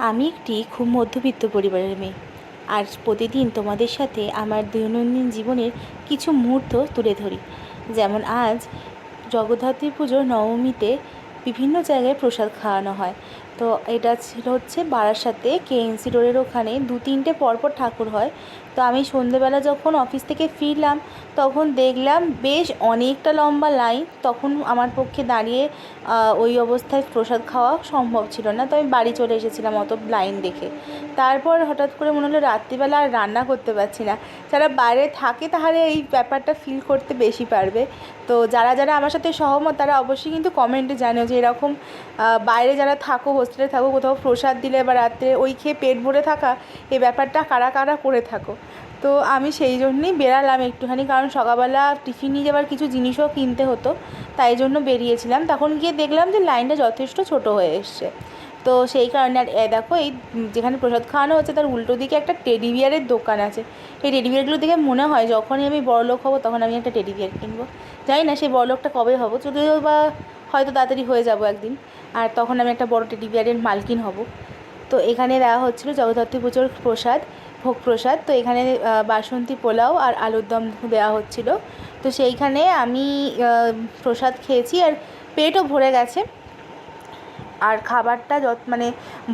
আমি একটি খুব মধ্যবিত্ত পরিবারের মেয়ে, আর প্রতিদিন তোমাদের সাথে আমার দৈনন্দিন জীবনের কিছু মুহূর্ত তুলে ধরি। যেমন আজ জগদ্ধাত্রী পুজোর নবমীতে বিভিন্ন জায়গায় প্রসাদ খাওয়ানো হয়। তো এটা হচ্ছে বারাসাতে কেএনসি রোডের ওখানে 2-3টে পরপর ঠাকুর হয়। তো আমি সন্ধেবেলা যখন অফিস থেকে ফিরলাম তখন দেখলাম বেশ অনেকটা লম্বা লাইন। তখন আমার পক্ষে দাঁড়িয়ে ওই অবস্থায় প্রসাদ খাওয়া সম্ভব ছিল না, তো আমি বাড়ি চলে এসেছিলাম অত লাইন দেখে। তারপর হঠাৎ করে মনে হলো রাত্রিবেলা আর রান্না করতে পারছি না। যারা বাইরে থাকে তাহলে এই ব্যাপারটা ফিল করতে বেশি পারবে। তো যারা যারা আমার সাথে সহমত তারা অবশ্যই কিন্তু কমেন্টে জানিও যে এরকম বাইরে যারা থাকো, হোস্টেলে থাকো, কোথাও প্রসাদ দিলে বা রাত্রে ওই খেয়ে পেট ভরে থাকা, এই ব্যাপারটা কারা কারা করে থাকো। তো আমি সেই জন্যই বেরালাম একটুখানি, কারণ সকালবেলা টিফিন নিয়ে যাওয়ার কিছু জিনিসও কিনতে হতো, তাই জন্য বেরিয়েছিলাম। তখন গিয়ে দেখলাম যে লাইনটা যথেষ্ট ছোট হয়ে এসছে। তো সেই কারণে আর দেখো এই যেখানে প্রসাদ খাওয়ানো হচ্ছে তার উল্টো দিকে একটা টেডি বিয়ারের দোকান আছে। এই টেডি বিয়ারগুলো দেখে মনে হয় যখনই আমি বড়লোক হব তখন আমি একটা টেডি বিয়ার কিনবো। জানি না সেই বড়লোকটা কবে হব, যদিও বা হয়তো তাড়াতাড়ি হয়ে যাব একদিন, আর তখন আমি একটা বড় টেডি বিয়ারের মালকিন হব। তো এখানে দেওয়া হচ্ছিলো জগদ্ধাত্রী পুজোর প্রসাদ, ভোগ প্রসাদ। তো এখানে বাসন্তী পোলাও আর আলুর দম দেওয়া হচ্ছিলো। তো সেইখানে আমি প্রসাদ খেয়েছি আর পেটও ভরে গেছে। আর খাবারটা মানে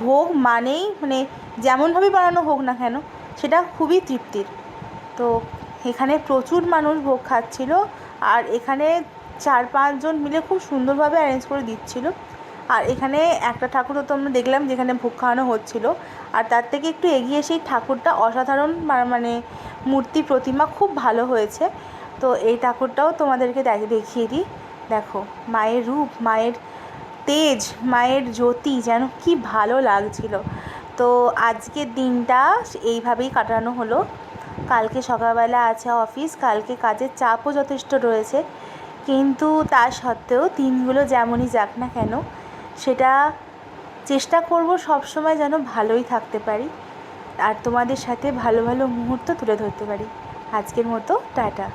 ভোগ মানেই মানে যেমনভাবে বানানো হোক না কেন সেটা খুবই তৃপ্তির। তো এখানে প্রচুর মানুষ ভোগ খাচ্ছিল, আর এখানে 4-5 জন মিলে খুব সুন্দরভাবে অ্যারেঞ্জ করে দিচ্ছিল। আর এখানে একটা ঠাকুরও তো আমরা দেখলাম যেখানে ভোগ খাওয়ানো হচ্ছিল, আর তার থেকে একটু এগিয়ে সেই ঠাকুরটা অসাধারণ, মানে মূর্তি প্রতিমা খুব ভালো হয়েছে। তো এই ঠাকুরটাও তোমাদেরকে দেখিয়ে দিই। দেখো মায়ের রূপ, মায়ের তেজ, মায়ের জ্যোতি যেন কি ভালো লাগছিল। তো আজকের দিনটা এইভাবেই কাটানো হলো। কালকে সকালবেলা আছে অফিস, কালকে কাজের চাপও যথেষ্ট রয়েছে, কিন্তু তা সত্ত্বেও দিনগুলো যেমনই যাক না কেন সেটা চেষ্টা করব সবসময় যেন ভালোই থাকতে পারি, আর তোমাদের সাথে ভালো ভালো মুহূর্ত তুলে ধরতে পারি। আজকের মতো টাটা।